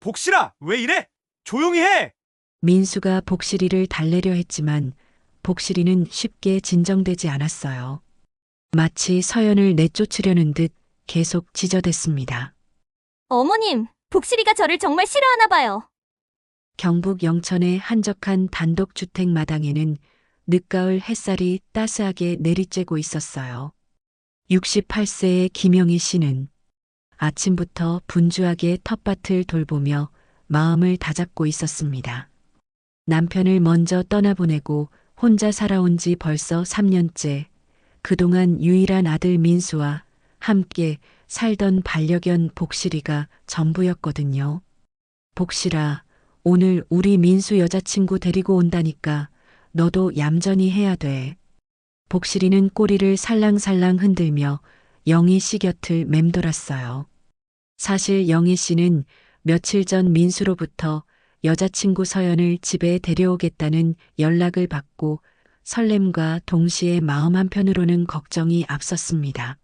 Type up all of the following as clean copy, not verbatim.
복실아, 왜 이래? 조용히 해! 민수가 복실이를 달래려 했지만 복실이는 쉽게 진정되지 않았어요. 마치 서연을 내쫓으려는 듯 계속 지저댔습니다. 어머님, 복실이가 저를 정말 싫어하나 봐요. 경북 영천의 한적한 단독주택 마당에는 늦가을 햇살이 따스하게 내리쬐고 있었어요. 68세의 김영희 씨는 아침부터 분주하게 텃밭을 돌보며 마음을 다잡고 있었습니다. 남편을 먼저 떠나보내고 혼자 살아온 지 벌써 3년째, 그동안 유일한 아들 민수와 함께 살던 반려견 복실이가 전부였거든요. 복실아, 오늘 우리 민수 여자친구 데리고 온다니까 너도 얌전히 해야 돼. 복실이는 꼬리를 살랑살랑 흔들며 영희 씨 곁을 맴돌았어요. 사실 영희 씨는 며칠 전 민수로부터 여자친구 서연을 집에 데려오겠다는 연락을 받고 설렘과 동시에 마음 한편으로는 걱정이 앞섰습니다.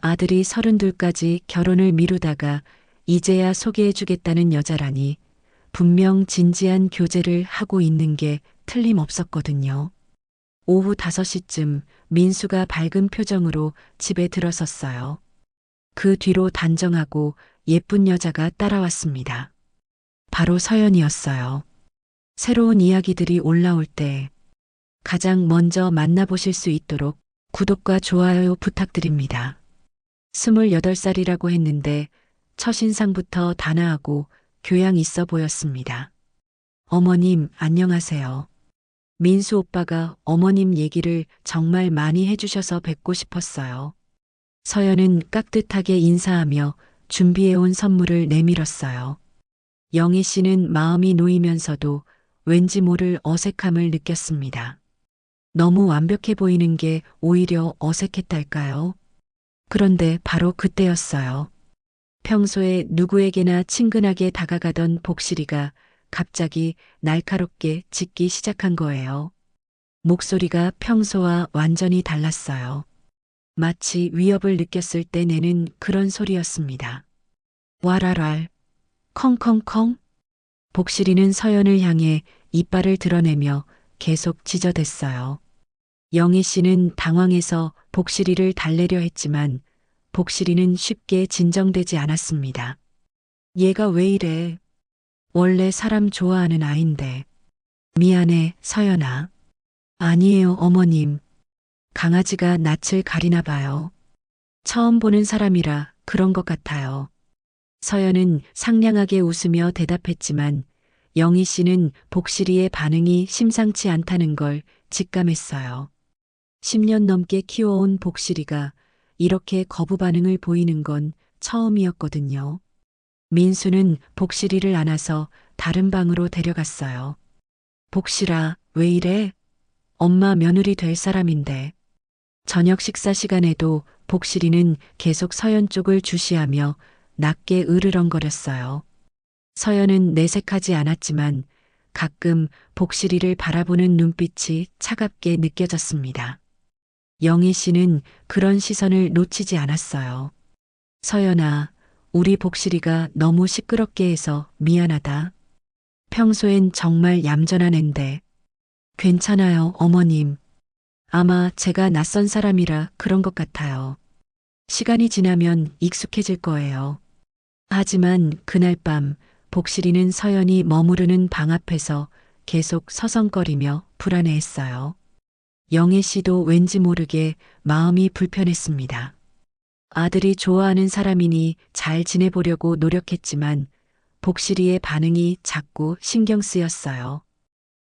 아들이 32까지 결혼을 미루다가 이제야 소개해주겠다는 여자라니 분명 진지한 교제를 하고 있는 게 틀림없었거든요. 오후 5시쯤 민수가 밝은 표정으로 집에 들어섰어요. 그 뒤로 단정하고 예쁜 여자가 따라왔습니다. 바로 서연이었어요. 새로운 이야기들이 올라올 때 가장 먼저 만나보실 수 있도록 구독과 좋아요 부탁드립니다. 28살이라고 했는데 첫인상부터 단아하고 교양 있어 보였습니다. 어머님, 안녕하세요. 민수 오빠가 어머님 얘기를 정말 많이 해주셔서 뵙고 싶었어요. 서연은 깍듯하게 인사하며 준비해온 선물을 내밀었어요. 영희 씨는 마음이 놓이면서도 왠지 모를 어색함을 느꼈습니다. 너무 완벽해 보이는 게 오히려 어색했달까요? 그런데 바로 그때였어요. 평소에 누구에게나 친근하게 다가가던 복실이가 갑자기 날카롭게 짖기 시작한 거예요. 목소리가 평소와 완전히 달랐어요. 마치 위협을 느꼈을 때 내는 그런 소리였습니다. 와랄랄, 컹컹컹. 복실이는 서연을 향해 이빨을 드러내며 계속 짖어댔어요. 영희 씨는 당황해서 복실이를 달래려 했지만 복실이는 쉽게 진정되지 않았습니다. 얘가 왜 이래? 원래 사람 좋아하는 아인데. 미안해, 서연아. 아니에요, 어머님. 강아지가 낯을 가리나 봐요. 처음 보는 사람이라 그런 것 같아요. 서연은 상냥하게 웃으며 대답했지만 영희 씨는 복실이의 반응이 심상치 않다는 걸 직감했어요. 10년 넘게 키워온 복실이가 이렇게 거부 반응을 보이는 건 처음이었거든요. 민수는 복실이를 안아서 다른 방으로 데려갔어요. 복실아, 왜 이래? 엄마 며느리 될 사람인데. 저녁 식사 시간에도 복실이는 계속 서연 쪽을 주시하며 낮게 으르렁거렸어요. 서연은 내색하지 않았지만 가끔 복실이를 바라보는 눈빛이 차갑게 느껴졌습니다. 영희 씨는 그런 시선을 놓치지 않았어요. 서연아, 우리 복실이가 너무 시끄럽게 해서 미안하다. 평소엔 정말 얌전한 앤데. 괜찮아요, 어머님. 아마 제가 낯선 사람이라 그런 것 같아요. 시간이 지나면 익숙해질 거예요. 하지만 그날 밤 복실이는 서연이 머무르는 방 앞에서 계속 서성거리며 불안해했어요. 영애 씨도 왠지 모르게 마음이 불편했습니다. 아들이 좋아하는 사람이니 잘 지내보려고 노력했지만 복실이의 반응이 자꾸 신경 쓰였어요.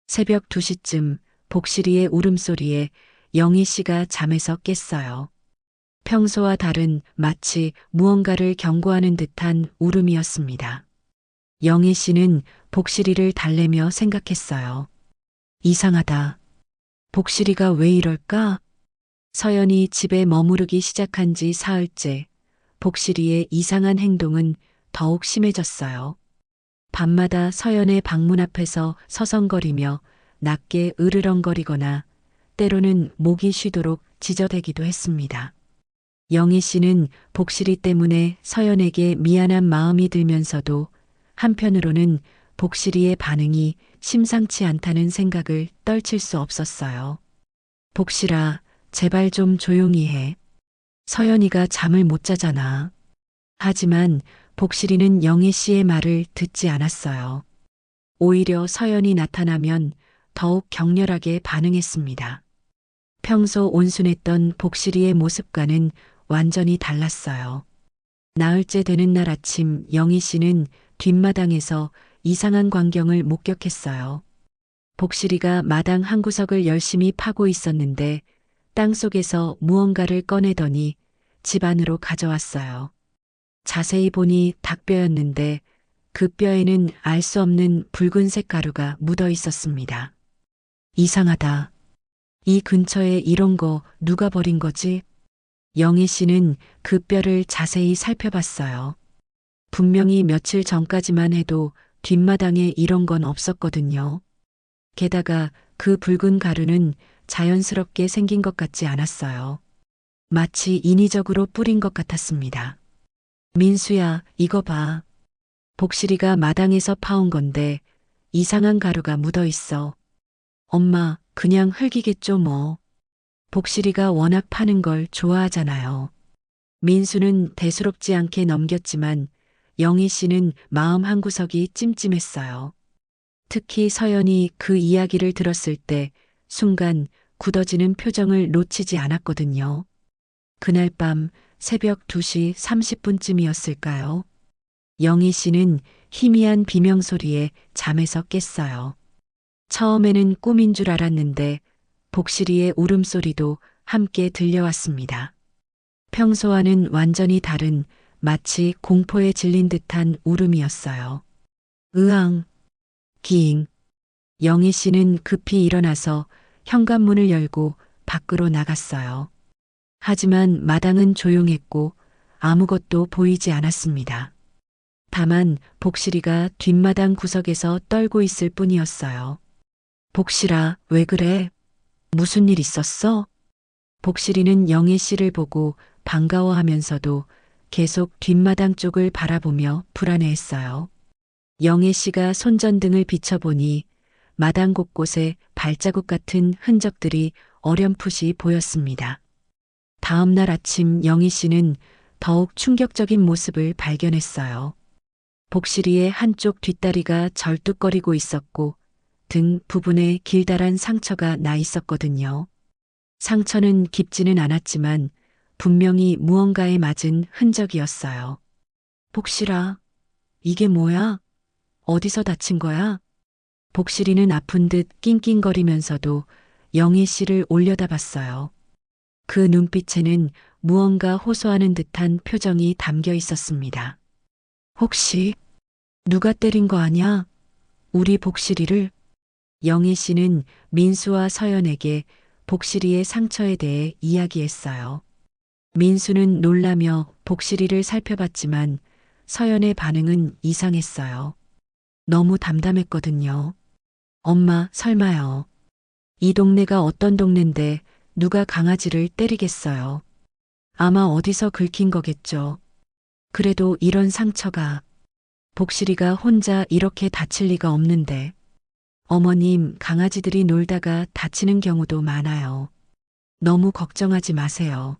새벽 2시쯤 복실이의 울음소리에 영희 씨가 잠에서 깼어요. 평소와 다른 마치 무언가를 경고하는 듯한 울음이었습니다. 영희 씨는 복실이를 달래며 생각했어요. 이상하다. 복실이가 왜 이럴까? 서연이 집에 머무르기 시작한 지 사흘째, 복실이의 이상한 행동은 더욱 심해졌어요. 밤마다 서연의 방문 앞에서 서성거리며 낮게 으르렁거리거나 때로는 목이 쉬도록 짖어대기도 했습니다. 영희 씨는 복실이 때문에 서연에게 미안한 마음이 들면서도 한편으로는 복실이의 반응이 심상치 않다는 생각을 떨칠 수 없었어요. 복실아, 제발 좀 조용히 해. 서연이가 잠을 못 자잖아. 하지만 복실이는 영희 씨의 말을 듣지 않았어요. 오히려 서연이 나타나면 더욱 격렬하게 반응했습니다. 평소 온순했던 복실이의 모습과는 완전히 달랐어요. 나흘째 되는 날 아침 영희 씨는 뒷마당에서 이상한 광경을 목격했어요. 복실이가 마당 한 구석을 열심히 파고 있었는데 땅속에서 무언가를 꺼내더니 집 안으로 가져왔어요. 자세히 보니 닭뼈였는데 그 뼈에는 알 수 없는 붉은색 가루가 묻어 있었습니다. 이상하다. 이 근처에 이런 거 누가 버린 거지? 영희 씨는 그 뼈를 자세히 살펴봤어요. 분명히 며칠 전까지만 해도 뒷마당에 이런 건 없었거든요. 게다가 그 붉은 가루는 자연스럽게 생긴 것 같지 않았어요. 마치 인위적으로 뿌린 것 같았습니다. 민수야, 이거 봐. 복실이가 마당에서 파온 건데 이상한 가루가 묻어 있어. 엄마, 그냥 흙이겠죠 뭐. 복실이가 워낙 파는 걸 좋아하잖아요. 민수는 대수롭지 않게 넘겼지만 영희 씨는 마음 한구석이 찜찜했어요. 특히 서연이 그 이야기를 들었을 때 순간 굳어지는 표정을 놓치지 않았거든요. 그날 밤 새벽 2시 30분쯤이었을까요? 영희 씨는 희미한 비명소리에 잠에서 깼어요. 처음에는 꿈인 줄 알았는데 복실이의 울음소리도 함께 들려왔습니다. 평소와는 완전히 다른 마치 공포에 질린 듯한 울음이었어요. 으앙, 기잉. 영희 씨는 급히 일어나서 현관문을 열고 밖으로 나갔어요. 하지만 마당은 조용했고 아무것도 보이지 않았습니다. 다만 복실이가 뒷마당 구석에서 떨고 있을 뿐이었어요. 복실아, 왜 그래? 무슨 일 있었어? 복실이는 영희 씨를 보고 반가워하면서도 계속 뒷마당 쪽을 바라보며 불안해했어요. 영희 씨가 손전등을 비춰보니 마당 곳곳에 발자국 같은 흔적들이 어렴풋이 보였습니다. 다음 날 아침 영희 씨는 더욱 충격적인 모습을 발견했어요. 복실이의 한쪽 뒷다리가 절뚝거리고 있었고 등 부분에 길다란 상처가 나 있었거든요. 상처는 깊지는 않았지만 분명히 무언가에 맞은 흔적이었어요. 복실아, 이게 뭐야? 어디서 다친 거야? 복실이는 아픈 듯 낑낑거리면서도 영희 씨를 올려다봤어요. 그 눈빛에는 무언가 호소하는 듯한 표정이 담겨 있었습니다. 혹시 누가 때린 거 아냐? 우리 복실이를? 영희 씨는 민수와 서연에게 복실이의 상처에 대해 이야기했어요. 민수는 놀라며 복실이를 살펴봤지만 서연의 반응은 이상했어요. 너무 담담했거든요. 엄마, 설마요. 이 동네가 어떤 동네인데 누가 강아지를 때리겠어요. 아마 어디서 긁힌 거겠죠. 그래도 이런 상처가 복실이가 혼자 이렇게 다칠 리가 없는데. 어머님, 강아지들이 놀다가 다치는 경우도 많아요. 너무 걱정하지 마세요.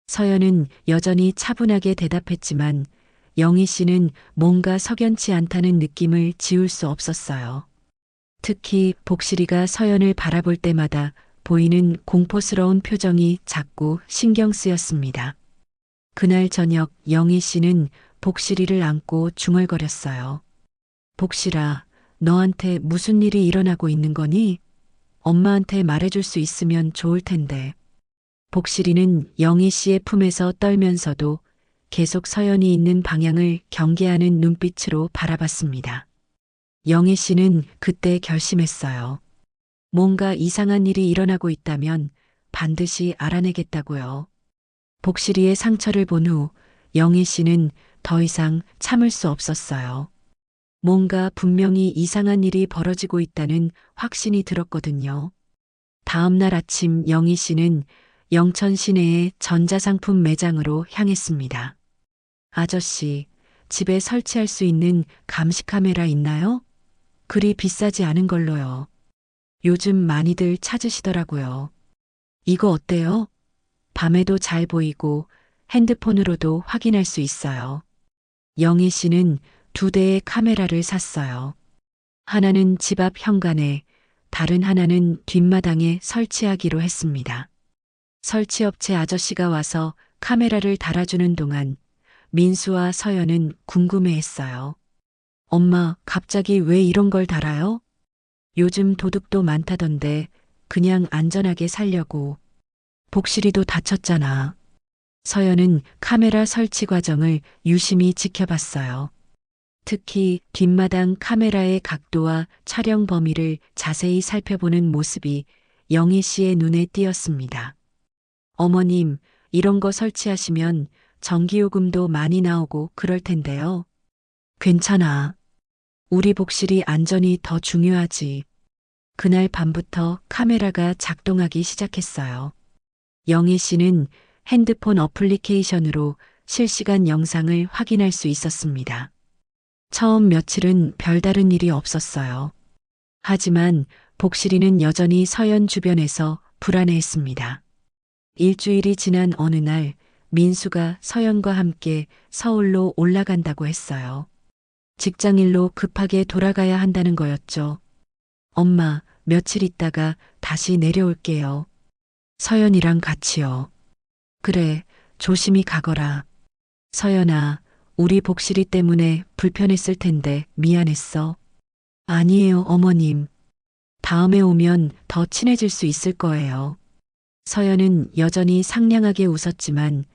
서연은 여전히 차분하게 대답했지만 영희 씨는 뭔가 석연치 않다는 느낌을 지울 수 없었어요. 특히 복실이가 서연을 바라볼 때마다 보이는 공포스러운 표정이 자꾸 신경 쓰였습니다. 그날 저녁 영희 씨는 복실이를 안고 중얼거렸어요. 복실아, 너한테 무슨 일이 일어나고 있는 거니? 엄마한테 말해줄 수 있으면 좋을 텐데. 복실이는 영희 씨의 품에서 떨면서도 계속 서연이 있는 방향을 경계하는 눈빛으로 바라봤습니다. 영희 씨는 그때 결심했어요. 뭔가 이상한 일이 일어나고 있다면 반드시 알아내겠다고요. 복실이의 상처를 본 후 영희 씨는 더 이상 참을 수 없었어요. 뭔가 분명히 이상한 일이 벌어지고 있다는 확신이 들었거든요. 다음 날 아침 영희 씨는 영천 시내의 전자상품 매장으로 향했습니다. 아저씨, 집에 설치할 수 있는 감시 카메라 있나요? 그리 비싸지 않은 걸로요. 요즘 많이들 찾으시더라고요. 이거 어때요? 밤에도 잘 보이고 핸드폰으로도 확인할 수 있어요. 영희 씨는 2대의 카메라를 샀어요. 하나는 집 앞 현관에, 다른 하나는 뒷마당에 설치하기로 했습니다. 설치업체 아저씨가 와서 카메라를 달아주는 동안 민수와 서연은 궁금해했어요. 엄마, 갑자기 왜 이런 걸 달아요? 요즘 도둑도 많다던데 그냥 안전하게 살려고. 복실이도 다쳤잖아. 서연은 카메라 설치 과정을 유심히 지켜봤어요. 특히 뒷마당 카메라의 각도와 촬영 범위를 자세히 살펴보는 모습이 영희 씨의 눈에 띄었습니다. 어머님, 이런 거 설치하시면 전기요금도 많이 나오고 그럴 텐데요. 괜찮아. 우리 복실이 안전이 더 중요하지. 그날 밤부터 카메라가 작동하기 시작했어요. 영희 씨는 핸드폰 어플리케이션으로 실시간 영상을 확인할 수 있었습니다. 처음 며칠은 별다른 일이 없었어요. 하지만 복실이는 여전히 서연 주변에서 불안해했습니다. 일주일이 지난 어느 날 민수가 서연과 함께 서울로 올라간다고 했어요. 직장일로 급하게 돌아가야 한다는 거였죠. 엄마, 며칠 있다가 다시 내려올게요. 서연이랑 같이요. 그래, 조심히 가거라. 서연아, 우리 복실이 때문에 불편했을 텐데 미안했어. 아니에요, 어머님. 다음에 오면 더 친해질 수 있을 거예요. 서연은 여전히 상냥하게 웃었지만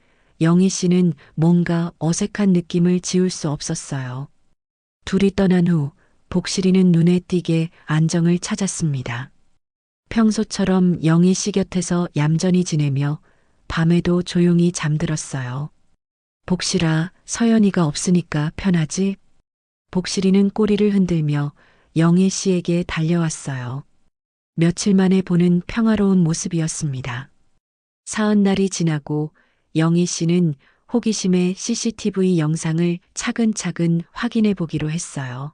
영희 씨는 뭔가 어색한 느낌을 지울 수 없었어요. 둘이 떠난 후 복실이는 눈에 띄게 안정을 찾았습니다. 평소처럼 영희 씨 곁에서 얌전히 지내며 밤에도 조용히 잠들었어요. 복실아, 서연이가 없으니까 편하지? 복실이는 꼬리를 흔들며 영희 씨에게 달려왔어요. 며칠 만에 보는 평화로운 모습이었습니다. 사흘날이 지나고 영희 씨는 호기심에 CCTV 영상을 차근차근 확인해 보기로 했어요.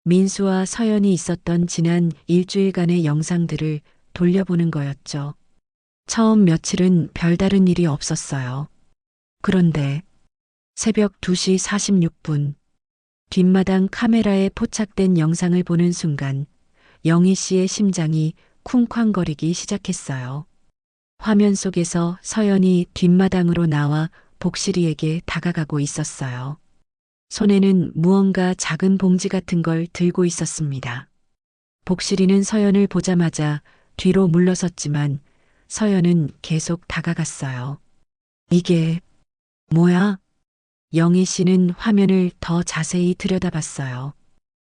민수와 서연이 있었던 지난 일주일간의 영상들을 돌려보는 거였죠. 처음 며칠은 별다른 일이 없었어요. 그런데 새벽 2시 46분 뒷마당 카메라에 포착된 영상을 보는 순간 영희 씨의 심장이 쿵쾅거리기 시작했어요. 화면 속에서 서연이 뒷마당으로 나와 복실이에게 다가가고 있었어요. 손에는 무언가 작은 봉지 같은 걸 들고 있었습니다. 복실이는 서연을 보자마자 뒤로 물러섰지만 서연은 계속 다가갔어요. 이게 뭐야? 영희 씨는 화면을 더 자세히 들여다봤어요.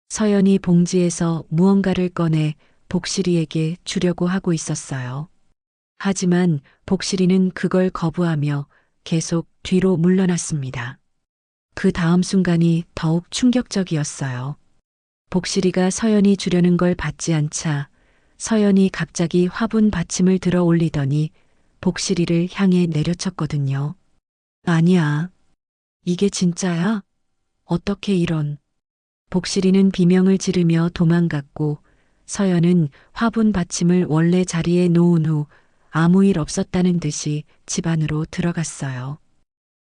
서연이 봉지에서 무언가를 꺼내 복실이에게 주려고 하고 있었어요. 하지만 복실이는 그걸 거부하며 계속 뒤로 물러났습니다. 그 다음 순간이 더욱 충격적이었어요. 복실이가 서연이 주려는 걸 받지 않자 서연이 갑자기 화분 받침을 들어 올리더니 복실이를 향해 내려쳤거든요. 아니야. 이게 진짜야? 어떻게 이런. 복실이는 비명을 지르며 도망갔고 서연은 화분 받침을 원래 자리에 놓은 후 아무 일 없었다는 듯이 집 안으로 들어갔어요.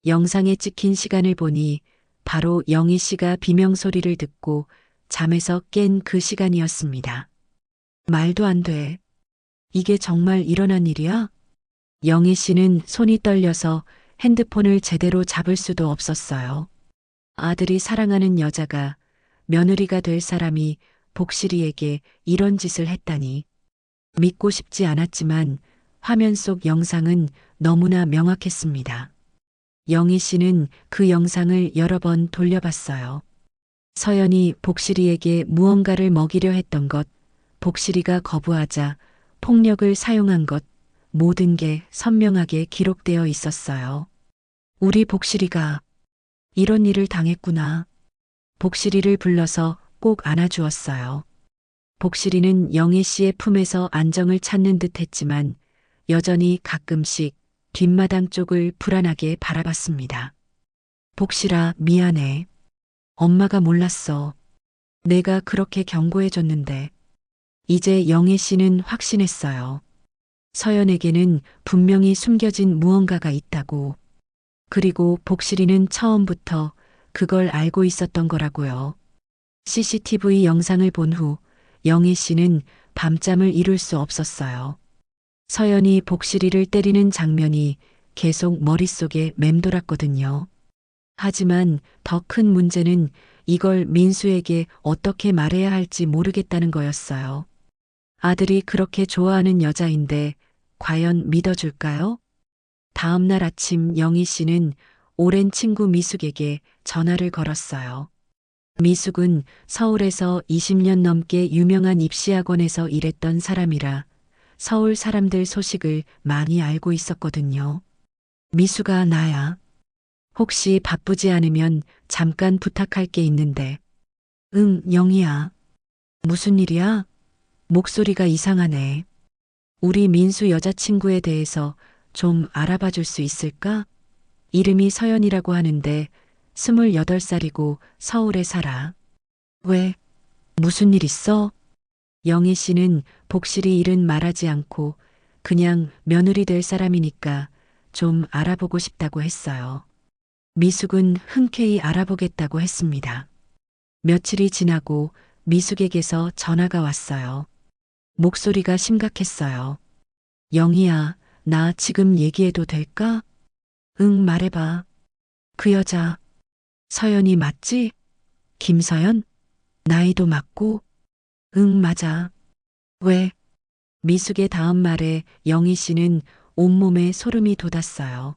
영상에 찍힌 시간을 보니 바로 영희 씨가 비명 소리를 듣고 잠에서 깬 그 시간이었습니다. 말도 안 돼. 이게 정말 일어난 일이야? 영희 씨는 손이 떨려서 핸드폰을 제대로 잡을 수도 없었어요. 아들이 사랑하는 여자가, 며느리가 될 사람이 복실이에게 이런 짓을 했다니. 믿고 싶지 않았지만 화면 속 영상은 너무나 명확했습니다. 영희 씨는 그 영상을 여러 번 돌려봤어요. 서연이 복실이에게 무언가를 먹이려 했던 것, 복실이가 거부하자 폭력을 사용한 것, 모든 게 선명하게 기록되어 있었어요. 우리 복실이가 이런 일을 당했구나. 복실이를 불러서 꼭 안아주었어요. 복실이는 영희 씨의 품에서 안정을 찾는 듯 했지만 여전히 가끔씩 뒷마당 쪽을 불안하게 바라봤습니다. 복실아, 미안해. 엄마가 몰랐어. 내가 그렇게 경고해줬는데. 이제 영애 씨는 확신했어요. 서연에게는 분명히 숨겨진 무언가가 있다고. 그리고 복실이는 처음부터 그걸 알고 있었던 거라고요. CCTV 영상을 본 후 영애 씨는 밤잠을 이룰 수 없었어요. 서연이 복실이를 때리는 장면이 계속 머릿속에 맴돌았거든요. 하지만 더 큰 문제는 이걸 민수에게 어떻게 말해야 할지 모르겠다는 거였어요. 아들이 그렇게 좋아하는 여자인데 과연 믿어줄까요? 다음 날 아침 영희 씨는 오랜 친구 미숙에게 전화를 걸었어요. 미숙은 서울에서 20년 넘게 유명한 입시학원에서 일했던 사람이라 서울 사람들 소식을 많이 알고 있었거든요. 미숙아, 나야. 혹시 바쁘지 않으면 잠깐 부탁할 게 있는데. 응, 영희야. 무슨 일이야? 목소리가 이상하네. 우리 민수 여자친구에 대해서 좀 알아봐 줄 수 있을까? 이름이 서연이라고 하는데 28살이고 서울에 살아. 왜? 무슨 일 있어? 영희 씨는 복실이 일은 말하지 않고 그냥 며느리 될 사람이니까 좀 알아보고 싶다고 했어요. 미숙은 흔쾌히 알아보겠다고 했습니다. 며칠이 지나고 미숙에게서 전화가 왔어요. 목소리가 심각했어요. 영희야, 나 지금 얘기해도 될까? 응, 말해봐. 그 여자, 서연이 맞지? 김서연? 나이도 맞고? 응, 맞아. 왜? 미숙의 다음 말에 영희 씨는 온몸에 소름이 돋았어요.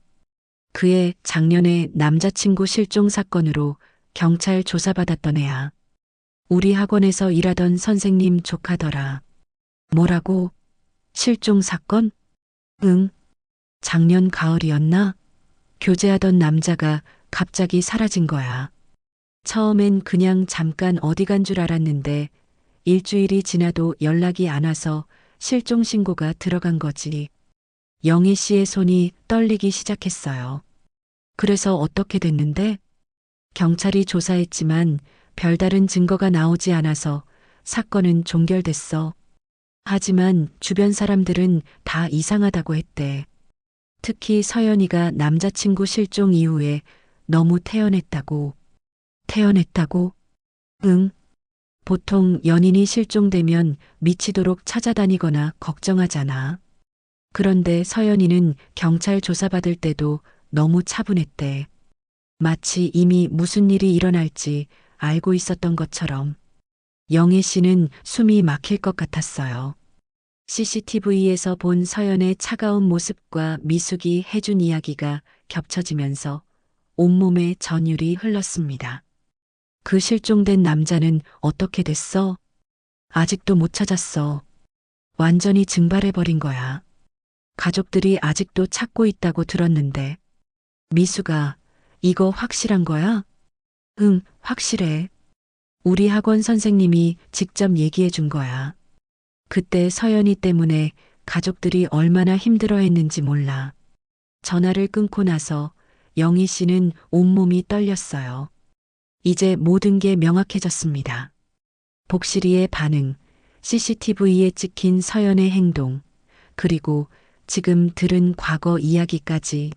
그의 작년에 남자친구 실종 사건으로 경찰 조사받았던 애야. 우리 학원에서 일하던 선생님 조카더라. 뭐라고? 실종 사건? 응. 작년 가을이었나? 교제하던 남자가 갑자기 사라진 거야. 처음엔 그냥 잠깐 어디 간 줄 알았는데 일주일이 지나도 연락이 안 와서 실종 신고가 들어간 거지. 영애 씨의 손이 떨리기 시작했어요. 그래서 어떻게 됐는데? 경찰이 조사했지만 별다른 증거가 나오지 않아서 사건은 종결됐어. 하지만 주변 사람들은 다 이상하다고 했대. 특히 서연이가 남자친구 실종 이후에 너무 태연했다고. 태연했다고? 응. 보통 연인이 실종되면 미치도록 찾아다니거나 걱정하잖아. 그런데 서연이는 경찰 조사받을 때도 너무 차분했대. 마치 이미 무슨 일이 일어날지 알고 있었던 것처럼. 영애 씨는 숨이 막힐 것 같았어요. CCTV에서 본 서연의 차가운 모습과 미숙이 해준 이야기가 겹쳐지면서 온몸에 전율이 흘렀습니다. 그 실종된 남자는 어떻게 됐어? 아직도 못 찾았어. 완전히 증발해버린 거야. 가족들이 아직도 찾고 있다고 들었는데. 미숙아, 이거 확실한 거야? 응, 확실해. 우리 학원 선생님이 직접 얘기해 준 거야. 그때 서연이 때문에 가족들이 얼마나 힘들어 했는지 몰라. 전화를 끊고 나서 영희 씨는 온몸이 떨렸어요. 이제 모든 게 명확해졌습니다. 복실이의 반응, CCTV에 찍힌 서연의 행동, 그리고 지금 들은 과거 이야기까지.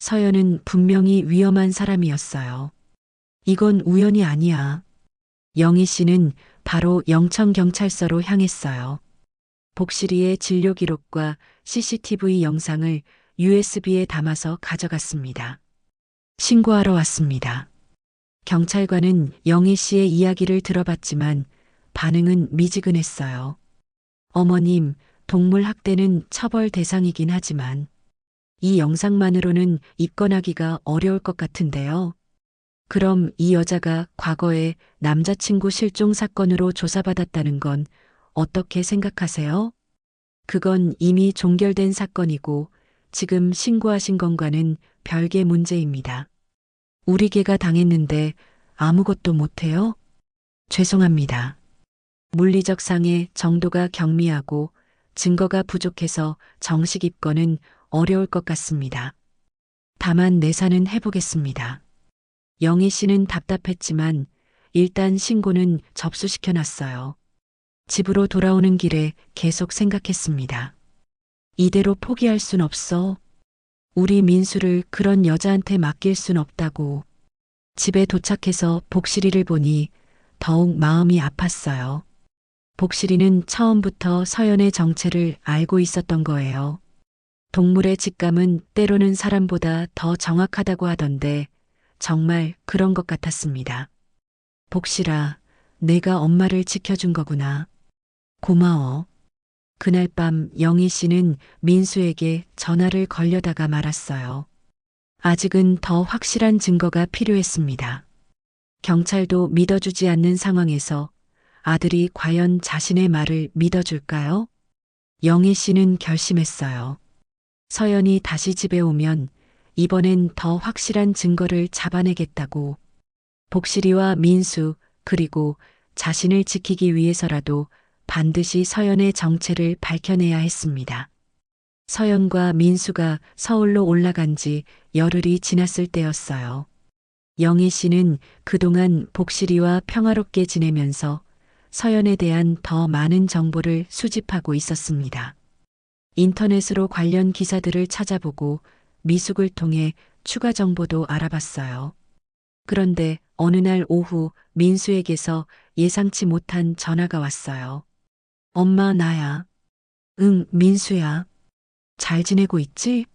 서연은 분명히 위험한 사람이었어요. 이건 우연이 아니야. 영희 씨는 바로 영천경찰서로 향했어요. 복실이의 진료 기록과 CCTV 영상을 USB에 담아서 가져갔습니다. 신고하러 왔습니다. 경찰관은 영희 씨의 이야기를 들어봤지만 반응은 미지근했어요. 어머님, 동물 학대는 처벌 대상이긴 하지만 이 영상만으로는 입건하기가 어려울 것 같은데요. 그럼 이 여자가 과거에 남자친구 실종 사건으로 조사받았다는 건 어떻게 생각하세요? 그건 이미 종결된 사건이고 지금 신고하신 건과는 별개 문제입니다. 우리 개가 당했는데 아무것도 못해요? 죄송합니다. 물리적 상해 정도가 경미하고 증거가 부족해서 정식 입건은 어려울 것 같습니다. 다만 내사는 해보겠습니다. 영희 씨는 답답했지만 일단 신고는 접수시켜 놨어요. 집으로 돌아오는 길에 계속 생각했습니다. 이대로 포기할 순 없어. 우리 민수를 그런 여자한테 맡길 순 없다고. 집에 도착해서 복실이를 보니 더욱 마음이 아팠어요. 복실이는 처음부터 서연의 정체를 알고 있었던 거예요. 동물의 직감은 때로는 사람보다 더 정확하다고 하던데 정말 그런 것 같았습니다. 복실아, 내가 엄마를 지켜준 거구나. 고마워. 그날 밤 영희 씨는 민수에게 전화를 걸려다가 말았어요. 아직은 더 확실한 증거가 필요했습니다. 경찰도 믿어주지 않는 상황에서 아들이 과연 자신의 말을 믿어줄까요? 영희 씨는 결심했어요. 서연이 다시 집에 오면 이번엔 더 확실한 증거를 잡아내겠다고. 복실이와 민수 그리고 자신을 지키기 위해서라도 반드시 서연의 정체를 밝혀내야 했습니다. 서연과 민수가 서울로 올라간 지 열흘이 지났을 때였어요. 영희 씨는 그동안 복실이와 평화롭게 지내면서 서연에 대한 더 많은 정보를 수집하고 있었습니다. 인터넷으로 관련 기사들을 찾아보고 미숙을 통해 추가 정보도 알아봤어요. 그런데 어느 날 오후 민수에게서 예상치 못한 전화가 왔어요. 엄마, 나야. 응, 민수야. 잘 지내고 있지?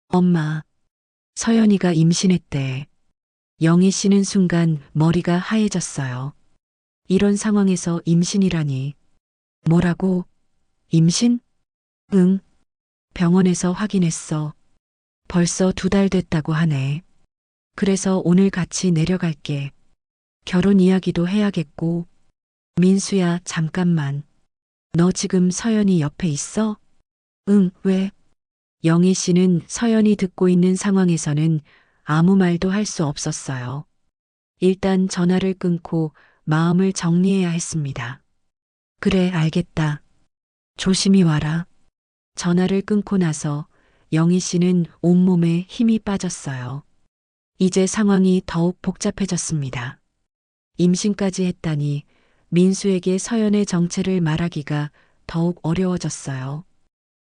엄마, 서연이가 임신했대. 영희 씨는 순간 머리가 하얘졌어요. 이런 상황에서 임신이라니. 뭐라고? 임신? 응. 병원에서 확인했어. 벌써 2달 됐다고 하네. 그래서 오늘 같이 내려갈게. 결혼 이야기도 해야겠고. 민수야, 잠깐만. 너 지금 서연이 옆에 있어? 응, 왜? 영희 씨는 서연이 듣고 있는 상황에서는 아무 말도 할 수 없었어요. 일단 전화를 끊고 마음을 정리해야 했습니다. 그래, 알겠다. 조심히 와라. 전화를 끊고 나서 영희 씨는 온몸에 힘이 빠졌어요. 이제 상황이 더욱 복잡해졌습니다. 임신까지 했다니 민수에게 서연의 정체를 말하기가 더욱 어려워졌어요.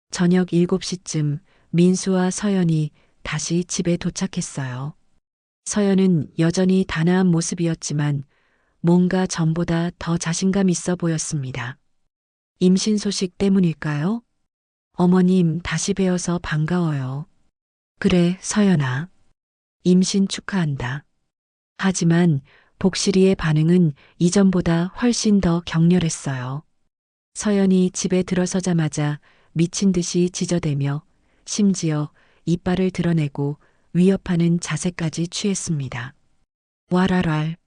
저녁 7시쯤 민수와 서연이 다시 집에 도착했어요. 서연은 여전히 단아한 모습이었지만 뭔가 전보다 더 자신감 있어 보였습니다. 임신 소식 때문일까요? 어머님, 다시 뵈어서 반가워요. 그래, 서연아. 임신 축하한다. 하지만 복실이의 반응은 이전보다 훨씬 더 격렬했어요. 서연이 집에 들어서자마자 미친 듯이 지저대며 심지어 이빨을 드러내고 위협하는 자세까지 취했습니다. 와랄랄,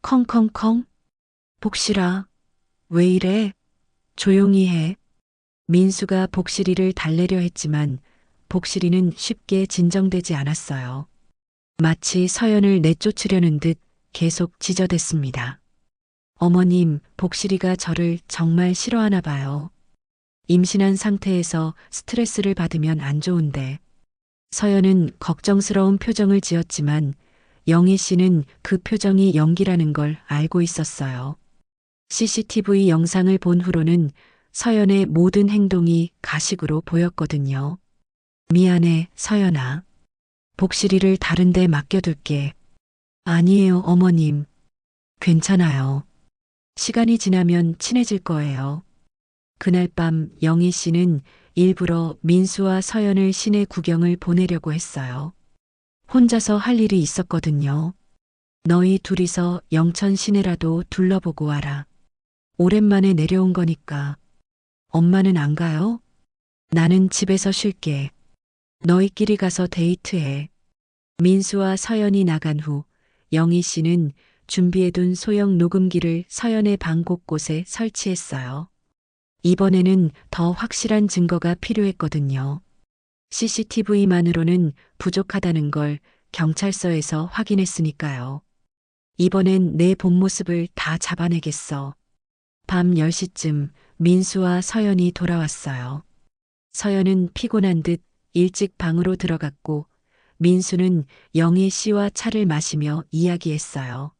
컹컹컹. 복실아, 왜 이래? 조용히 해. 민수가 복실이를 달래려 했지만 복실이는 쉽게 진정되지 않았어요. 마치 서연을 내쫓으려는 듯 계속 지저댔습니다. 어머님, 복실이가 저를 정말 싫어하나 봐요. 임신한 상태에서 스트레스를 받으면 안 좋은데. 서연은 걱정스러운 표정을 지었지만 영희 씨는 그 표정이 연기라는 걸 알고 있었어요. CCTV 영상을 본 후로는 서연의 모든 행동이 가식으로 보였거든요. 미안해, 서연아. 복실이를 다른 데 맡겨둘게. 아니에요, 어머님. 괜찮아요. 시간이 지나면 친해질 거예요. 그날 밤 영희 씨는 일부러 민수와 서연을 시내 구경을 보내려고 했어요. 혼자서 할 일이 있었거든요. 너희 둘이서 영천 시내라도 둘러보고 와라. 오랜만에 내려온 거니까. 엄마는 안 가요? 나는 집에서 쉴게. 너희끼리 가서 데이트해. 민수와 서연이 나간 후 영희 씨는 준비해둔 소형 녹음기를 서연의 방 곳곳에 설치했어요. 이번에는 더 확실한 증거가 필요했거든요. CCTV만으로는 부족하다는 걸 경찰서에서 확인했으니까요. 이번엔 내 본 모습을 다 잡아내겠어. 밤 10시쯤 민수와 서연이 돌아왔어요. 서연은 피곤한 듯 일찍 방으로 들어갔고 민수는 영애 씨와 차를 마시며 이야기했어요.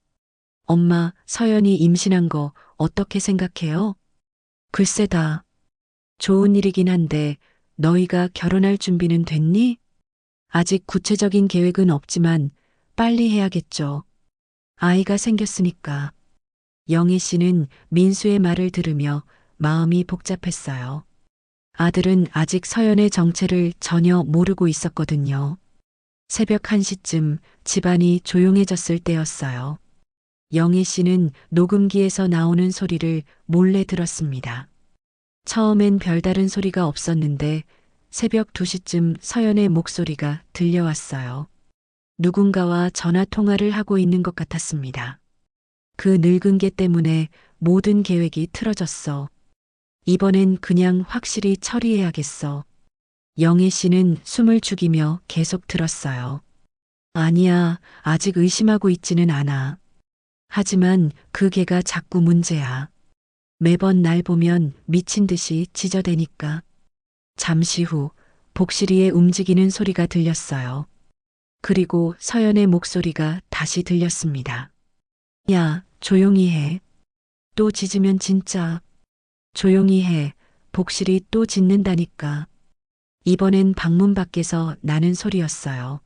엄마, 서연이 임신한 거 어떻게 생각해요? 글쎄다. 좋은 일이긴 한데 너희가 결혼할 준비는 됐니? 아직 구체적인 계획은 없지만 빨리 해야겠죠. 아이가 생겼으니까. 영애 씨는 민수의 말을 들으며 마음이 복잡했어요. 아들은 아직 서연의 정체를 전혀 모르고 있었거든요. 새벽 1시쯤 집안이 조용해졌을 때였어요. 영애 씨는 녹음기에서 나오는 소리를 몰래 들었습니다. 처음엔 별다른 소리가 없었는데 새벽 2시쯤 서연의 목소리가 들려왔어요. 누군가와 전화 통화를 하고 있는 것 같았습니다. 그 늙은 개 때문에 모든 계획이 틀어졌어. 이번엔 그냥 확실히 처리해야겠어. 영애 씨는 숨을 죽이며 계속 들었어요. 아니야, 아직 의심하고 있지는 않아. 하지만 그 개가 자꾸 문제야. 매번 날 보면 미친 듯이 짖어대니까. 잠시 후 복실이의 움직이는 소리가 들렸어요. 그리고 서연의 목소리가 다시 들렸습니다. 야, 조용히 해. 또 짖으면 진짜. 조용히 해. 복실이 또 짖는다니까. 이번엔 방문 밖에서 나는 소리였어요.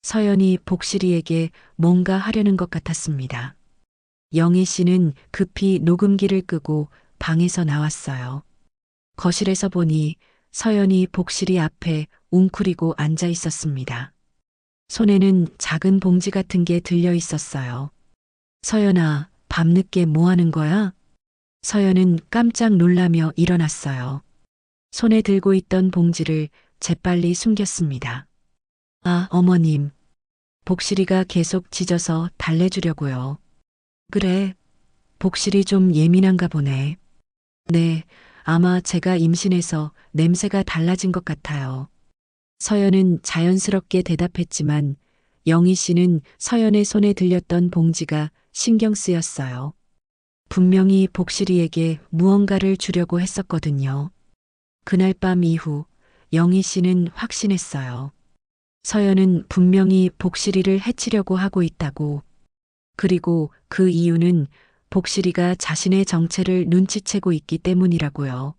서연이 복실이에게 뭔가 하려는 것 같았습니다. 영애 씨는 급히 녹음기를 끄고 방에서 나왔어요. 거실에서 보니 서연이 복실이 앞에 웅크리고 앉아 있었습니다. 손에는 작은 봉지 같은 게 들려 있었어요. 서연아, 밤늦게 뭐 하는 거야? 서연은 깜짝 놀라며 일어났어요. 손에 들고 있던 봉지를 재빨리 숨겼습니다. 아, 어머님. 복실이가 계속 짖어서 달래주려고요. 그래, 복실이 좀 예민한가 보네. 네, 아마 제가 임신해서 냄새가 달라진 것 같아요. 서연은 자연스럽게 대답했지만 영희 씨는 서연의 손에 들렸던 봉지가 신경 쓰였어요. 분명히 복실이에게 무언가를 주려고 했었거든요. 그날 밤 이후 영희 씨는 확신했어요. 서연은 분명히 복실이를 해치려고 하고 있다고. 그리고 그 이유는 복실이가 자신의 정체를 눈치채고 있기 때문이라고요.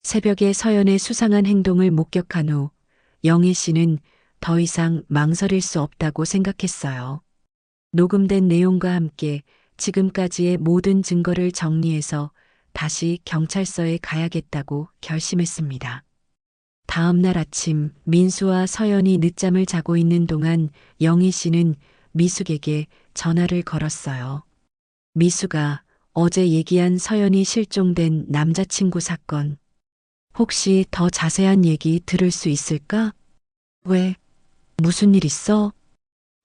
새벽에 서연의 수상한 행동을 목격한 후 영희 씨는 더 이상 망설일 수 없다고 생각했어요. 녹음된 내용과 함께 지금까지의 모든 증거를 정리해서 다시 경찰서에 가야겠다고 결심했습니다. 다음 날 아침 민수와 서연이 늦잠을 자고 있는 동안 영희 씨는 미숙에게 전화를 걸었어요. 미숙아, 어제 얘기한 서연이 실종된 남자친구 사건. 혹시 더 자세한 얘기 들을 수 있을까? 왜? 무슨 일 있어?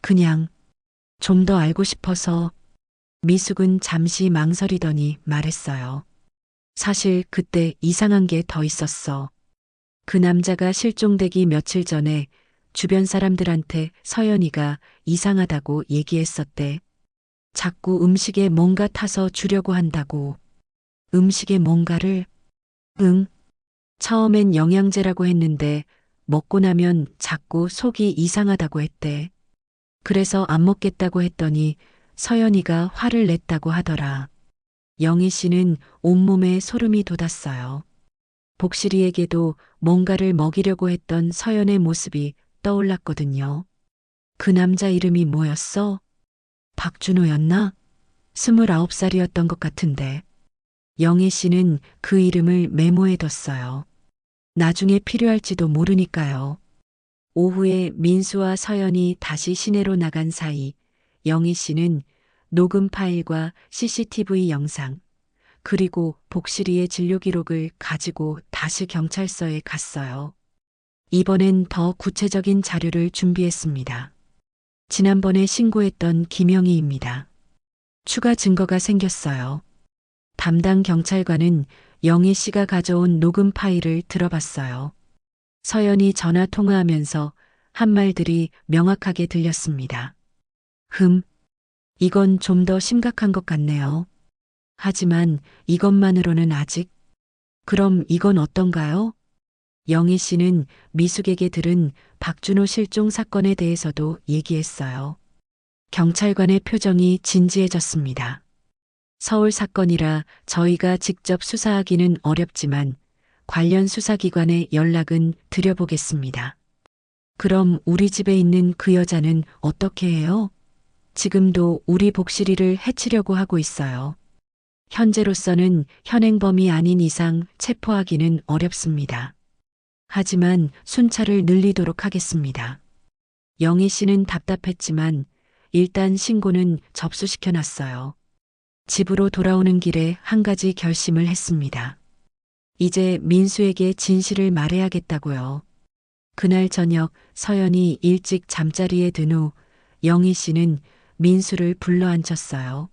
그냥 좀 더 알고 싶어서. 미숙은 잠시 망설이더니 말했어요. 사실 그때 이상한 게 더 있었어. 그 남자가 실종되기 며칠 전에 주변 사람들한테 서연이가 이상하다고 얘기했었대. 자꾸 음식에 뭔가 타서 주려고 한다고. 음식에 뭔가를? 응. 처음엔 영양제라고 했는데 먹고 나면 자꾸 속이 이상하다고 했대. 그래서 안 먹겠다고 했더니 서연이가 화를 냈다고 하더라. 영희 씨는 온몸에 소름이 돋았어요. 복실이에게도 뭔가를 먹이려고 했던 서연의 모습이 떠올랐거든요. 그 남자 이름이 뭐였어? 박준호였나? 29살이었던 것 같은데. 영애 씨는 그 이름을 메모해뒀어요. 나중에 필요할지도 모르니까요. 오후에 민수와 서연이 다시 시내로 나간 사이 영희 씨는 녹음 파일과 CCTV 영상, 그리고 복실이의 진료 기록을 가지고 다시 경찰서에 갔어요. 이번엔 더 구체적인 자료를 준비했습니다. 지난번에 신고했던 김영희입니다. 추가 증거가 생겼어요. 담당 경찰관은 영희 씨가 가져온 녹음 파일을 들어봤어요. 서연이 전화 통화하면서 한 말들이 명확하게 들렸습니다. 이건 좀 더 심각한 것 같네요. 하지만 이것만으로는 아직. 그럼 이건 어떤가요? 영희 씨는 미숙에게 들은 박준호 실종 사건에 대해서도 얘기했어요. 경찰관의 표정이 진지해졌습니다. 서울 사건이라 저희가 직접 수사하기는 어렵지만 관련 수사기관에 연락은 드려보겠습니다. 그럼 우리 집에 있는 그 여자는 어떻게 해요? 지금도 우리 복실이를 해치려고 하고 있어요. 현재로서는 현행범이 아닌 이상 체포하기는 어렵습니다. 하지만 순찰을 늘리도록 하겠습니다. 영희 씨는 답답했지만 일단 신고는 접수시켜 놨어요. 집으로 돌아오는 길에 한 가지 결심을 했습니다. 이제 민수에게 진실을 말해야겠다고요. 그날 저녁 서연이 일찍 잠자리에 든 후 영희 씨는 민수를 불러 앉혔어요.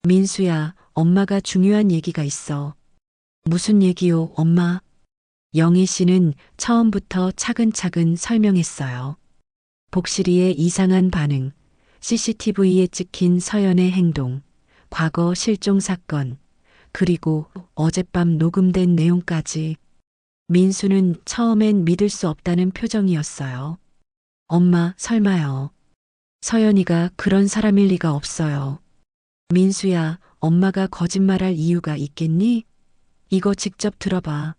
민수야, 엄마가 중요한 얘기가 있어. 무슨 얘기요, 엄마? 영희 씨는 처음부터 차근차근 설명했어요. 복실이의 이상한 반응, CCTV에 찍힌 서연의 행동, 과거 실종 사건, 그리고 어젯밤 녹음된 내용까지. 민수는 처음엔 믿을 수 없다는 표정이었어요. 엄마, 설마요. 서연이가 그런 사람일 리가 없어요. 민수야, 엄마가 거짓말할 이유가 있겠니? 이거 직접 들어봐.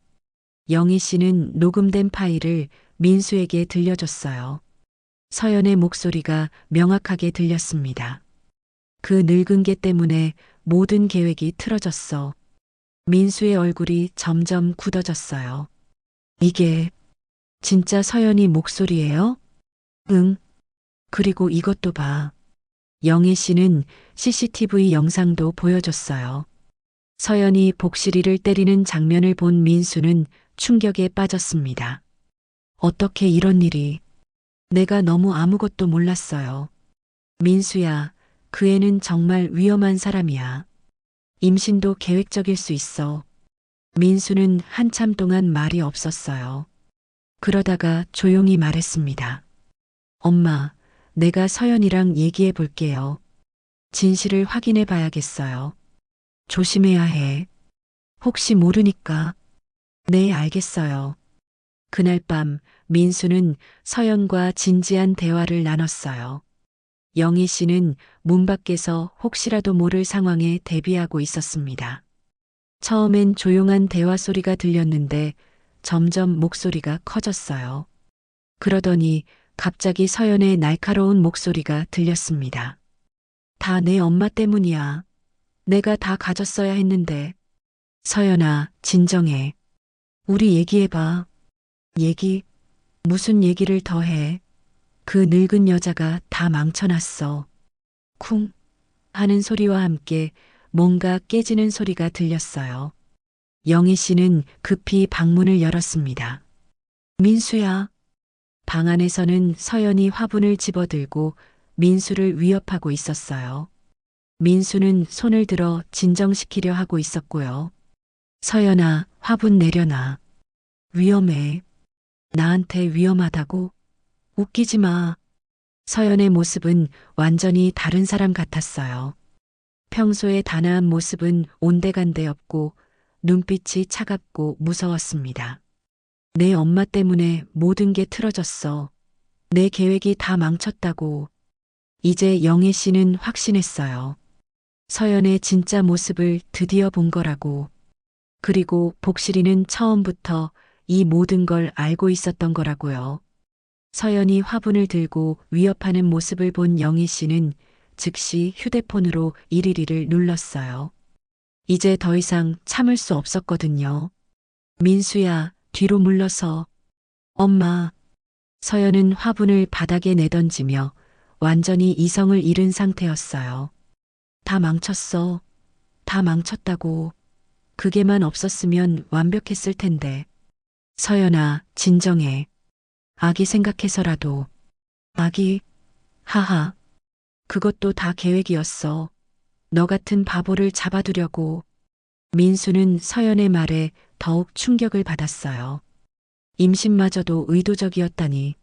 영희 씨는 녹음된 파일을 민수에게 들려줬어요. 서연의 목소리가 명확하게 들렸습니다. 그 늙은 개 때문에 모든 계획이 틀어졌어. 민수의 얼굴이 점점 굳어졌어요. 이게 진짜 서연이 목소리예요? 응. 그리고 이것도 봐. 영희 씨는 CCTV 영상도 보여줬어요. 서연이 복실이를 때리는 장면을 본 민수는 충격에 빠졌습니다. 어떻게 이런 일이. 내가 너무 아무것도 몰랐어요. 민수야, 그 애는 정말 위험한 사람이야. 임신도 계획적일 수 있어. 민수는 한참 동안 말이 없었어요. 그러다가 조용히 말했습니다. 엄마, 내가 서연이랑 얘기해 볼게요. 진실을 확인해 봐야겠어요. 조심해야 해. 혹시 모르니까. 네, 알겠어요. 그날 밤 민수는 서연과 진지한 대화를 나눴어요. 영희 씨는 문 밖에서 혹시라도 모를 상황에 대비하고 있었습니다. 처음엔 조용한 대화 소리가 들렸는데 점점 목소리가 커졌어요. 그러더니 갑자기 서연의 날카로운 목소리가 들렸습니다. 다 내 엄마 때문이야. 내가 다 가졌어야 했는데. 서연아, 진정해. 우리 얘기해봐. 얘기? 무슨 얘기를 더 해? 그 늙은 여자가 다 망쳐놨어. 쿵 하는 소리와 함께 뭔가 깨지는 소리가 들렸어요. 영희 씨는 급히 방문을 열었습니다. 민수야. 방 안에서는 서연이 화분을 집어들고 민수를 위협하고 있었어요. 민수는 손을 들어 진정시키려 하고 있었고요. 서연아, 화분 내려놔. 위험해. 나한테 위험하다고? 웃기지 마. 서연의 모습은 완전히 다른 사람 같았어요. 평소의 단아한 모습은 온데간데 없고 눈빛이 차갑고 무서웠습니다. 내 엄마 때문에 모든 게 틀어졌어. 내 계획이 다 망쳤다고. 이제 영애 씨는 확신했어요. 서연의 진짜 모습을 드디어 본 거라고. 그리고 복실이는 처음부터 이 모든 걸 알고 있었던 거라고요. 서연이 화분을 들고 위협하는 모습을 본 영희 씨는 즉시 휴대폰으로 112를 눌렀어요. 이제 더 이상 참을 수 없었거든요. 민수야, 뒤로 물러서. 엄마. 서연은 화분을 바닥에 내던지며 완전히 이성을 잃은 상태였어요. 다 망쳤어. 다 망쳤다고. 그게만 없었으면 완벽했을 텐데. 서연아, 진정해. 아기 생각해서라도. 아기? 하하. 그것도 다 계획이었어. 너 같은 바보를 잡아두려고. 민수는 서연의 말에 더욱 충격을 받았어요. 임신마저도 의도적이었다니.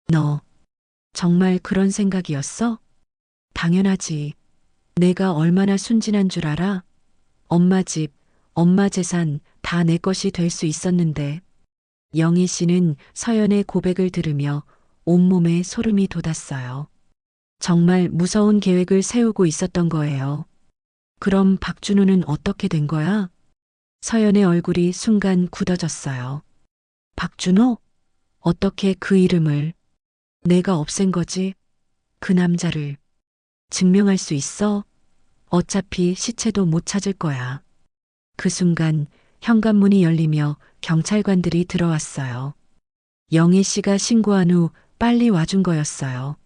너 정말 그런 생각이었어? 당연하지. 내가 얼마나 순진한 줄 알아? 엄마 집, 엄마 재산 다 내 것이 될 수 있었는데. 영희 씨는 서연의 고백을 들으며 온몸에 소름이 돋았어요. 정말 무서운 계획을 세우고 있었던 거예요. 그럼 박준호는 어떻게 된 거야? 서연의 얼굴이 순간 굳어졌어요. 박준호? 어떻게 그 이름을? 내가 없앤 거지? 그 남자를. 증명할 수 있어? 어차피 시체도 못 찾을 거야. 그 순간 현관문이 열리며 경찰관들이 들어왔어요. 영희 씨가 신고한 후 빨리 와준 거였어요.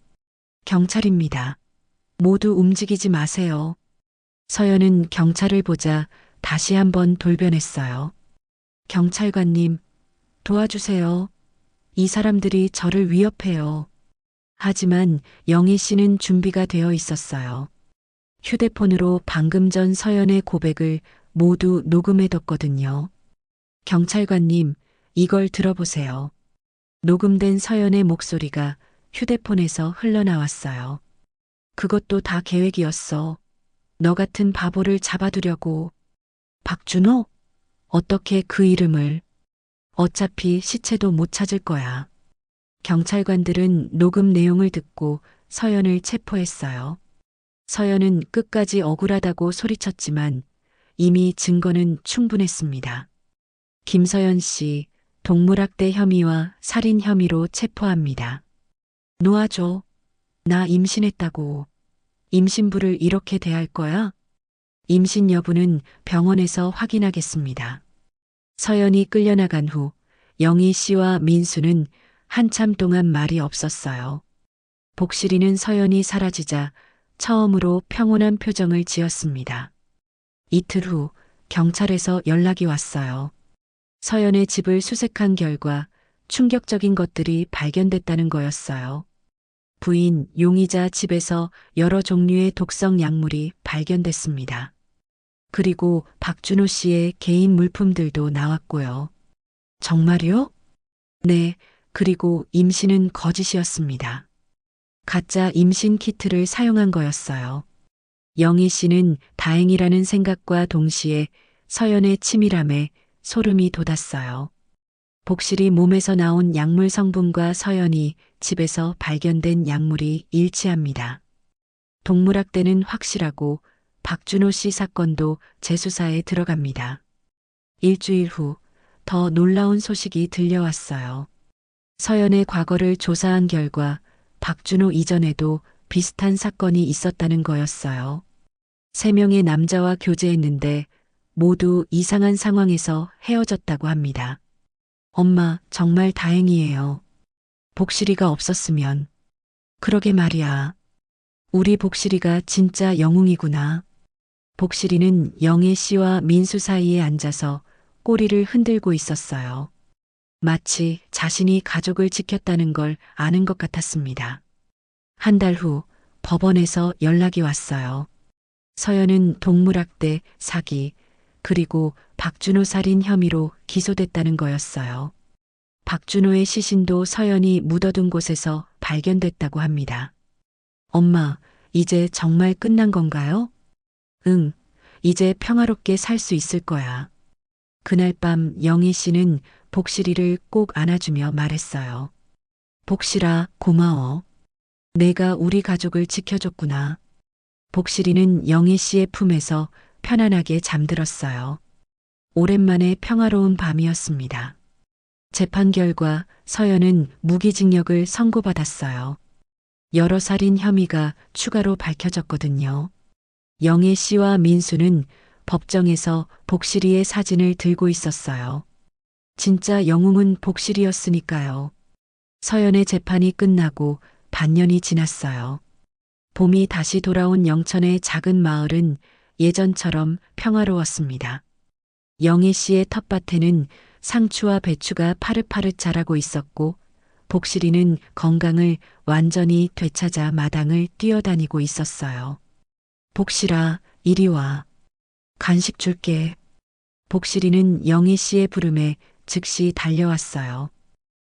경찰입니다. 모두 움직이지 마세요. 서연은 경찰을 보자 다시 한번 돌변했어요. 경찰관님, 도와주세요. 이 사람들이 저를 위협해요. 하지만 영희 씨는 준비가 되어 있었어요. 휴대폰으로 방금 전 서연의 고백을 모두 녹음해뒀거든요. 경찰관님, 이걸 들어보세요. 녹음된 서연의 목소리가 휴대폰에서 흘러나왔어요. 그것도 다 계획이었어. 너 같은 바보를 잡아두려고. 박준호? 어떻게 그 이름을? 어차피 시체도 못 찾을 거야. 경찰관들은 녹음 내용을 듣고 서연을 체포했어요. 서연은 끝까지 억울하다고 소리쳤지만 이미 증거는 충분했습니다. 김서연 씨, 동물학대 혐의와 살인 혐의로 체포합니다. 놓아줘. 나 임신했다고. 임신부를 이렇게 대할 거야? 임신 여부는 병원에서 확인하겠습니다. 서연이 끌려나간 후 영희 씨와 민수는 한참 동안 말이 없었어요. 복실이는 서연이 사라지자 처음으로 평온한 표정을 지었습니다. 이틀 후 경찰에서 연락이 왔어요. 서연의 집을 수색한 결과 충격적인 것들이 발견됐다는 거였어요. 부인 용의자 집에서 여러 종류의 독성 약물이 발견됐습니다. 그리고 박준호 씨의 개인 물품들도 나왔고요. 정말요? 네, 그리고 임신은 거짓이었습니다. 가짜 임신 키트를 사용한 거였어요. 영희 씨는 다행이라는 생각과 동시에 서연의 치밀함에 소름이 돋았어요. 복실이 몸에서 나온 약물 성분과 서연이 집에서 발견된 약물이 일치합니다. 동물학대는 확실하고 박준호 씨 사건도 재수사에 들어갑니다. 일주일 후 더 놀라운 소식이 들려왔어요. 서연의 과거를 조사한 결과 박준호 이전에도 비슷한 사건이 있었다는 거였어요. 3명의 남자와 교제했는데 모두 이상한 상황에서 헤어졌다고 합니다. 엄마, 정말 다행이에요. 복실이가 없었으면. 그러게 말이야. 우리 복실이가 진짜 영웅이구나. 복실이는 영애 씨와 민수 사이에 앉아서 꼬리를 흔들고 있었어요. 마치 자신이 가족을 지켰다는 걸 아는 것 같았습니다. 한 달 후 법원에서 연락이 왔어요. 서연은 동물학대, 사기, 그리고 박준호 살인 혐의로 기소됐다는 거였어요. 박준호의 시신도 서연이 묻어둔 곳에서 발견됐다고 합니다. 엄마, 이제 정말 끝난 건가요? 응, 이제 평화롭게 살 수 있을 거야. 그날 밤 영희 씨는 복실이를 꼭 안아주며 말했어요. 복실아, 고마워. 내가 우리 가족을 지켜줬구나. 복실이는 영희 씨의 품에서 편안하게 잠들었어요. 오랜만에 평화로운 밤이었습니다. 재판 결과 서연은 무기징역을 선고받았어요. 여러 살인 혐의가 추가로 밝혀졌거든요. 영애 씨와 민수는 법정에서 복실이의 사진을 들고 있었어요. 진짜 영웅은 복실이었으니까요. 서연의 재판이 끝나고 반년이 지났어요. 봄이 다시 돌아온 영천의 작은 마을은 예전처럼 평화로웠습니다. 영애 씨의 텃밭에는 상추와 배추가 파릇파릇 자라고 있었고 복실이는 건강을 완전히 되찾아 마당을 뛰어다니고 있었어요. 복실아, 이리 와. 간식 줄게. 복실이는 영희 씨의 부름에 즉시 달려왔어요.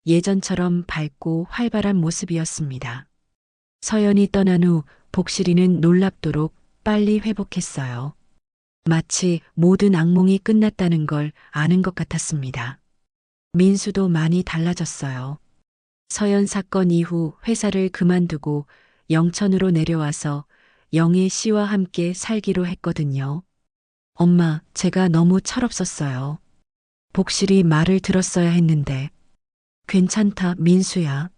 예전처럼 밝고 활발한 모습이었습니다. 서연이 떠난 후 복실이는 놀랍도록 빨리 회복했어요. 마치 모든 악몽이 끝났다는 걸 아는 것 같았습니다. 민수도 많이 달라졌어요. 서연 사건 이후 회사를 그만두고 영천으로 내려와서 영애 씨와 함께 살기로 했거든요. 엄마, 제가 너무 철없었어요. 복실이 말을 들었어야 했는데. 괜찮다, 민수야.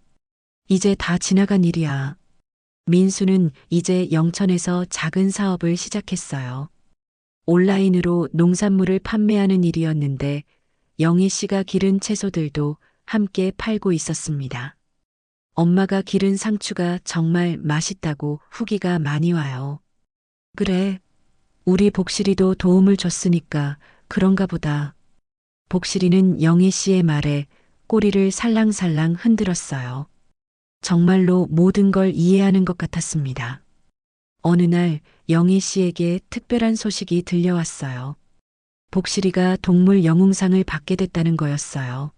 이제 다 지나간 일이야. 민수는 이제 영천에서 작은 사업을 시작했어요. 온라인으로 농산물을 판매하는 일이었는데 영희 씨가 기른 채소들도 함께 팔고 있었습니다. 엄마가 기른 상추가 정말 맛있다고 후기가 많이 와요. 그래, 우리 복실이도 도움을 줬으니까 그런가 보다. 복실이는 영희 씨의 말에 꼬리를 살랑살랑 흔들었어요. 정말로 모든 걸 이해하는 것 같았습니다. 어느 날 영희 씨에게 특별한 소식이 들려왔어요. 복실이가 동물 영웅상을 받게 됐다는 거였어요.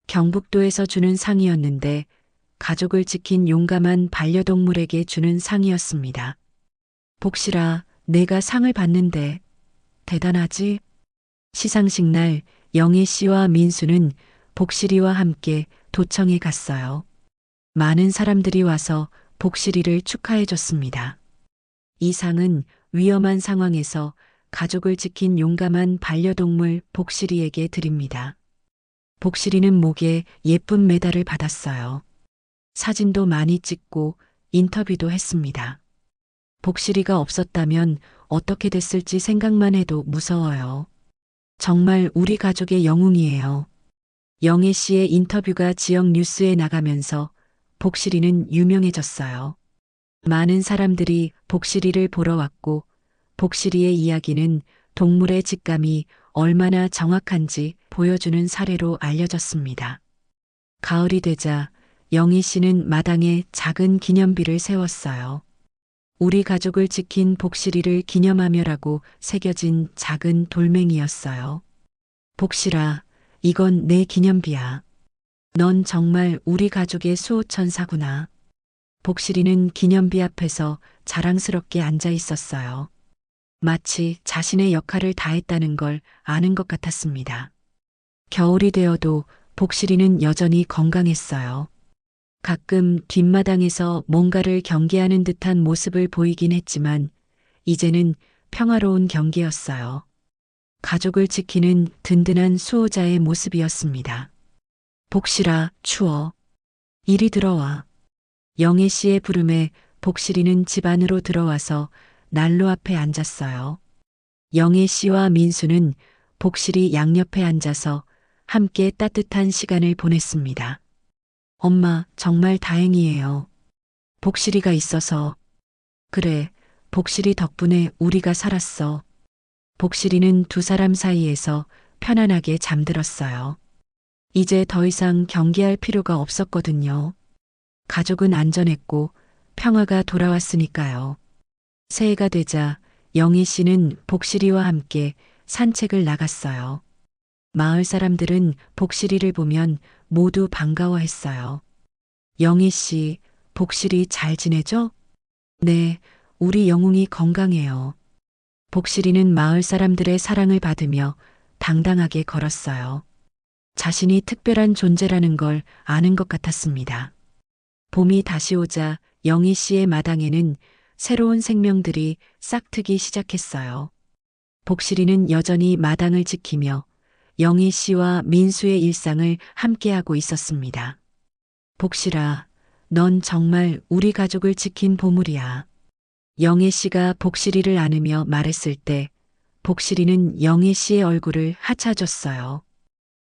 경북도에서 주는 상이었는데 가족을 지킨 용감한 반려동물에게 주는 상이었습니다. 복실아, 내가 상을 받는데 대단하지? 시상식 날 영희 씨와 민수는 복실이와 함께 도청에 갔어요. 많은 사람들이 와서 복실이를 축하해 줬습니다. 이 상은 위험한 상황에서 가족을 지킨 용감한 반려동물 복실이에게 드립니다. 복실이는 목에 예쁜 메달을 받았어요. 사진도 많이 찍고 인터뷰도 했습니다. 복실이가 없었다면 어떻게 됐을지 생각만 해도 무서워요. 정말 우리 가족의 영웅이에요. 영애 씨의 인터뷰가 지역 뉴스에 나가면서 복실이는 유명해졌어요. 많은 사람들이 복실이를 보러 왔고 복실이의 이야기는 동물의 직감이 얼마나 정확한지 보여주는 사례로 알려졌습니다. 가을이 되자 영희 씨는 마당에 작은 기념비를 세웠어요. 우리 가족을 지킨 복실이를 기념하며라고 새겨진 작은 돌멩이였어요. 복실아, 이건 내 기념비야. 넌 정말 우리 가족의 수호천사구나. 복실이는 기념비 앞에서 자랑스럽게 앉아 있었어요. 마치 자신의 역할을 다했다는 걸 아는 것 같았습니다. 겨울이 되어도 복실이는 여전히 건강했어요. 가끔 뒷마당에서 뭔가를 경계하는 듯한 모습을 보이긴 했지만 이제는 평화로운 경계였어요. 가족을 지키는 든든한 수호자의 모습이었습니다. 복실아, 추워. 이리 들어와. 영애 씨의 부름에 복실이는 집 안으로 들어와서 난로 앞에 앉았어요. 영애 씨와 민수는 복실이 양옆에 앉아서 함께 따뜻한 시간을 보냈습니다. 엄마, 정말 다행이에요. 복실이가 있어서. 그래, 복실이 덕분에 우리가 살았어. 복실이는 두 사람 사이에서 편안하게 잠들었어요. 이제 더 이상 경계할 필요가 없었거든요. 가족은 안전했고 평화가 돌아왔으니까요. 새해가 되자 영희 씨는 복실이와 함께 산책을 나갔어요. 마을 사람들은 복실이를 보면 모두 반가워했어요. 영희 씨, 복실이 잘 지내죠? 네, 우리 영웅이 건강해요. 복실이는 마을 사람들의 사랑을 받으며 당당하게 걸었어요. 자신이 특별한 존재라는 걸 아는 것 같았습니다. 봄이 다시 오자 영희 씨의 마당에는 새로운 생명들이 싹트기 시작했어요. 복실이는 여전히 마당을 지키며 영희 씨와 민수의 일상을 함께하고 있었습니다. 복실아, 넌 정말 우리 가족을 지킨 보물이야. 영애 씨가 복실이를 안으며 말했을 때 복실이는 영애 씨의 얼굴을 하차줬어요.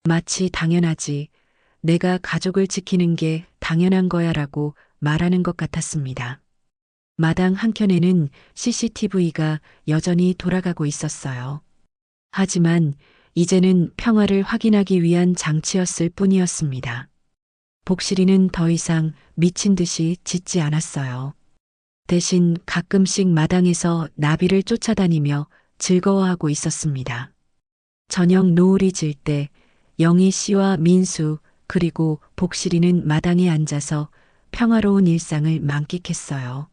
마치 당연하지, 내가 가족을 지키는 게 당연한 거야라고 말하는 것 같았습니다. 마당 한켠에는 CCTV가 여전히 돌아가고 있었어요. 하지만 이제는 평화를 확인하기 위한 장치였을 뿐이었습니다. 복실이는 더 이상 미친 듯이 짖지 않았어요. 대신 가끔씩 마당에서 나비를 쫓아다니며 즐거워하고 있었습니다. 저녁 노을이 질 때 영희 씨와 민수 그리고 복실이는 마당에 앉아서 평화로운 일상을 만끽했어요.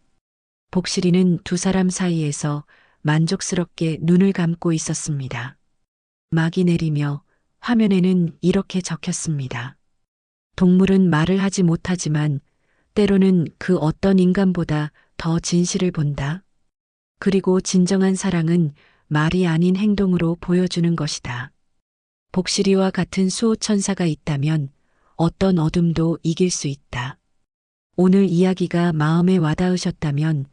복실이는 두 사람 사이에서 만족스럽게 눈을 감고 있었습니다. 막이 내리며 화면에는 이렇게 적혔습니다. 동물은 말을 하지 못하지만 때로는 그 어떤 인간보다 더 진실을 본다. 그리고 진정한 사랑은 말이 아닌 행동으로 보여주는 것이다. 복실이와 같은 수호천사가 있다면 어떤 어둠도 이길 수 있다. 오늘 이야기가 마음에 와닿으셨다면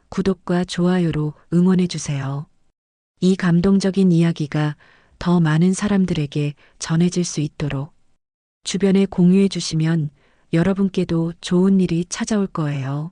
구독과 좋아요로 응원해주세요. 이 감동적인 이야기가 더 많은 사람들에게 전해질 수 있도록 주변에 공유해주시면 여러분께도 좋은 일이 찾아올 거예요.